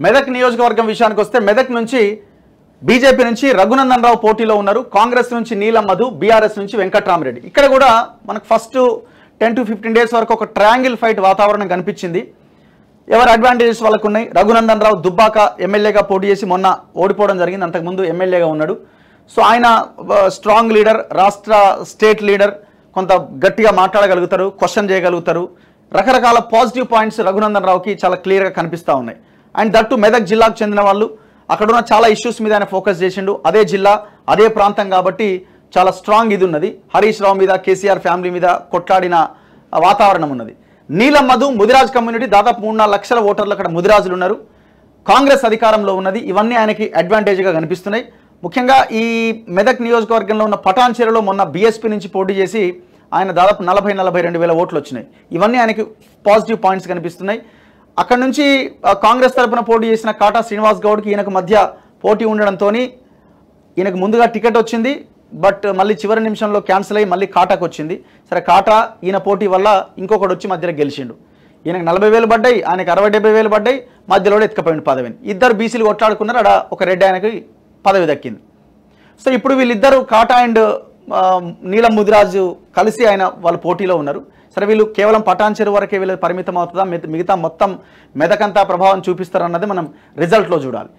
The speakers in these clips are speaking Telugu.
మెదక్ నియోజకవర్గం విషయానికి వస్తే మెదక్ నుంచి బీజేపీ నుంచి రఘునందన్ రావు పోటీలో ఉన్నారు. కాంగ్రెస్ నుంచి నీలం మధు, బీఆర్ఎస్ నుంచి వెంకట్రామరెడ్డి. ఇక్కడ కూడా మనకు ఫస్ట్ 10 to 15 డేస్ వరకు ఒక ట్రయాంగిల్ ఫైట్ వాతావరణం కనిపించింది. ఎవరు అడ్వాంటేజెస్ వాళ్ళకు ఉన్నాయి. రఘునందన్ రావు దుబ్బాక ఎమ్మెల్యేగా పోటీ చేసి మొన్న ఓడిపోవడం జరిగింది. అంతకుముందు ఎమ్మెల్యేగా ఉన్నాడు. సో ఆయన స్ట్రాంగ్ లీడర్, స్టేట్ లీడర్, కొంత గట్టిగా మాట్లాడగలుగుతారు, క్వశ్చన్ చేయగలుగుతారు. రకరకాల పాజిటివ్ పాయింట్స్ రఘునందన్ రావుకి చాలా క్లియర్గా కనిపిస్తూ ఉన్నాయి. అండ్ దట్టు మెదక్ జిల్లాకు చెందిన వాళ్ళు, అక్కడున్న చాలా ఇష్యూస్ మీద ఆయన ఫోకస్ చేసిండు. అదే జిల్లా, అదే ప్రాంతం కాబట్టి చాలా స్ట్రాంగ్ ఇది ఉన్నది. హరీష్ రావు మీద, కేసీఆర్ ఫ్యామిలీ మీద కొట్లాడిన వాతావరణం ఉన్నది. నీలం మధు ముదిరాజ్ కమ్యూనిటీ, దాదాపు 3-4 లక్షల ఓటర్లు అక్కడ ముదిరాజులు ఉన్నారు. కాంగ్రెస్ అధికారంలో ఉన్నది. ఇవన్నీ ఆయనకి అడ్వాంటేజ్గా కనిపిస్తున్నాయి. ముఖ్యంగా ఈ మెదక్ నియోజకవర్గంలో ఉన్న పటాన్చెరులో మొన్న బీఎస్పీ నుంచి పోటీ చేసి ఆయన దాదాపు 40-42 వేల ఓట్లు వచ్చినాయి. ఇవన్నీ ఆయనకి పాజిటివ్ పాయింట్స్ కనిపిస్తున్నాయి. అక్కడ నుంచి కాంగ్రెస్ తరఫున పోటీ చేసిన కాటా శ్రీనివాస్ గౌడ్కి ఈయనకు మధ్య పోటీ ఉండడంతో ఈయనకు ముందుగా టికెట్ వచ్చింది. బట్ మళ్ళీ చివరి నిమిషంలో క్యాన్సిల్ అయ్యి మళ్ళీ కాటాకు వచ్చింది. సరే, కాటా ఈయన పోటీ వల్ల ఇంకొకటి వచ్చి మధ్యలో గెలిచిండు. ఈయనకు 40,000 పడ్డాయి, ఆయనకు 60-70,000 పడ్డాయి. మధ్యలో ఎత్తుకపోయింది పదవిని. ఇద్దరు బీసీలు కొట్లాడుకున్నారు. అక్కడ ఒక రెడ్డి ఆయనకి పదవి దక్కింది. సో ఇప్పుడు వీళ్ళిద్దరు కాటా అండ్ నీలం ముదిరాజు కలిసి వాళ్ళు పోటీలో ఉన్నారు. సరే, వీళ్ళు కేవలం పటాన్చెరు వరకే వీళ్ళు పరిమితం అవుతుందా, మిగతా మొత్తం మెదకంతా ప్రభావం చూపిస్తారన్నది మనం రిజల్ట్లో చూడాలి.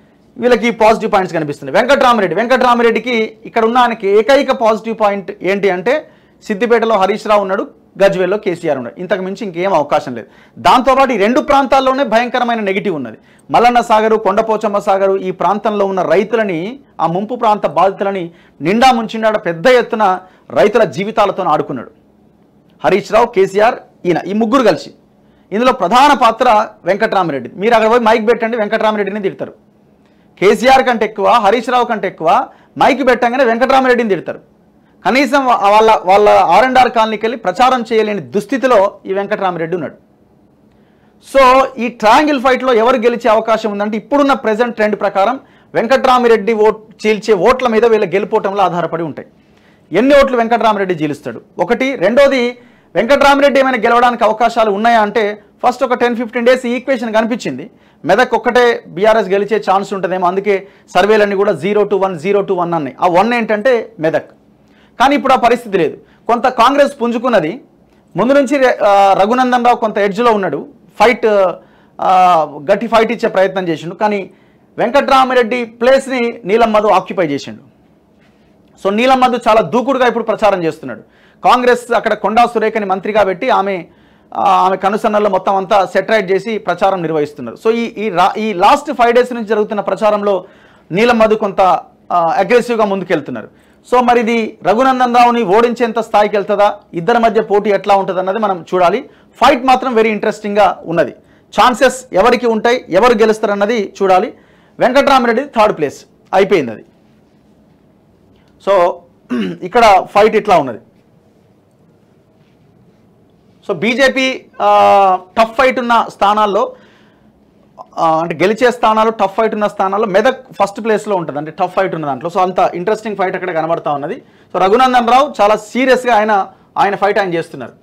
వీళ్ళకి పాజిటివ్ పాయింట్స్ కనిపిస్తున్నాయి. వెంకట్రామరెడ్డికి ఇక్కడ ఉన్న ఆయనకి ఏకైక పాజిటివ్ పాయింట్ ఏంటి అంటే సిద్దిపేటలో హరీష్ రావు ఉన్నాడు, గజ్వేల్లో కేసీఆర్ ఉన్నాడు. ఇంతకు మించి ఇంకేం అవకాశం లేదు. దాంతోపాటు ఈ 2 ప్రాంతాల్లోనే భయంకరమైన నెగిటివ్ ఉన్నది. మల్లన్న సాగరు, కొండపోచమ్మ సాగరు, ఈ ప్రాంతంలో ఉన్న రైతులని, ఆ ముంపు ప్రాంత బాధితులని నిండా ముంచినాడు. పెద్ద ఎత్తున రైతుల జీవితాలతో ఆడుకున్నాడు హరీష్ రావు, కేసీఆర్, ఈయన, ఈ ముగ్గురు కలిసి. ఇందులో ప్రధాన పాత్ర వెంకట్రామరెడ్డి. మీరు అక్కడ పోయి మైక్ పెట్టండి, వెంకట్రామరెడ్డిని తిడతారు. కేసీఆర్ కంటే ఎక్కువ, హరీష్ రావు కంటే ఎక్కువ మైక్ పెట్టంగానే వెంకట్రామరెడ్డిని తిడతారు. కనీసం వాళ్ళ R&R కాలనీకి వెళ్ళి ప్రచారం చేయలేని దుస్థితిలో ఈ వెంకట్రామరెడ్డి ఉన్నాడు. సో ఈ ట్రయాంగిల్ ఫైట్లో ఎవరు గెలిచే అవకాశం ఉందంటే ఇప్పుడున్న ప్రెజెంట్ ట్రెండ్ ప్రకారం వెంకట్రామరెడ్డి చీల్చే ఓట్ల మీద వీళ్ళ గెలుపోవటంలో ఆధారపడి ఉంటాయి. ఎన్ని ఓట్లు వెంకట్రామరెడ్డి చీలుస్తాడు ఒకటి. రెండోది, వెంకట్రామరెడ్డి ఏమైనా గెలవడానికి అవకాశాలు ఉన్నాయా అంటే ఫస్ట్ ఒక 10-15 డేస్ ఈక్వేషన్ కనిపించింది. మెదక్ ఒక్కటే బీఆర్ఎస్ గెలిచే ఛాన్స్ ఉంటుందేమో, అందుకే సర్వేలన్నీ కూడా 0-1, 0-1 అన్నాయి. ఆ 1 ఏంటంటే మెదక్. కానీ ఇప్పుడు ఆ పరిస్థితి లేదు. కొంత కాంగ్రెస్ పుంజుకున్నది. ముందు నుంచి రఘునందన్ రావు కొంత ఎడ్జ్లో ఉన్నాడు. గట్టి ఫైట్ ఇచ్చే ప్రయత్నం చేసిండు. కానీ వెంకట్రామరెడ్డి ప్లేస్ని నీలం మధు ఆక్యుపై చేసిండు. సో నీలం మధు చాలా దూకుడుగా ఇప్పుడు ప్రచారం చేస్తున్నాడు. కాంగ్రెస్ అక్కడ కొండా సురేఖని మంత్రిగా పెట్టి ఆమె కనుసన్నల్లో మొత్తం అంతా సెటరైట్ చేసి ప్రచారం నిర్వహిస్తున్నారు. సో ఈ లాస్ట్ 5 డేస్ నుంచి జరుగుతున్న ప్రచారంలో నీలం మధు కొంత అగ్రెసివ్గా ముందుకెళ్తున్నారు. సో మరి ఇది రఘునందన్ రావుని ఓడించేంత స్థాయికి వెళ్తుందా, ఇద్దరి మధ్య పోటీ ఎట్లా ఉంటుంది అన్నది మనం చూడాలి. ఫైట్ మాత్రం వెరీ ఇంట్రెస్టింగ్గా ఉన్నది. ఛాన్సెస్ ఎవరికి ఉంటాయి, ఎవరు గెలుస్తారన్నది చూడాలి. వెంకట్రామరెడ్డి 3rd ప్లేస్ అయిపోయింది అది. సో ఇక్కడ ఫైట్ ఇట్లా ఉన్నది. సో బీజేపీ టఫ్ ఫైట్ ఉన్న స్థానాల్లో, అంటే గెలిచే స్థానాలు, టఫ్ ఫైట్ ఉన్న స్థానాల్లో మెదక్ ఫస్ట్ ప్లేస్లో ఉంటుంది, అంటే టఫ్ ఫైట్ ఉన్న దాంట్లో. సో అంత ఇంట్రెస్టింగ్ ఫైట్ అక్కడ కనబడతా ఉన్నది. సో రఘునందన్ రావు చాలా సీరియస్గా ఆయన ఫైట్ చేస్తున్నారు.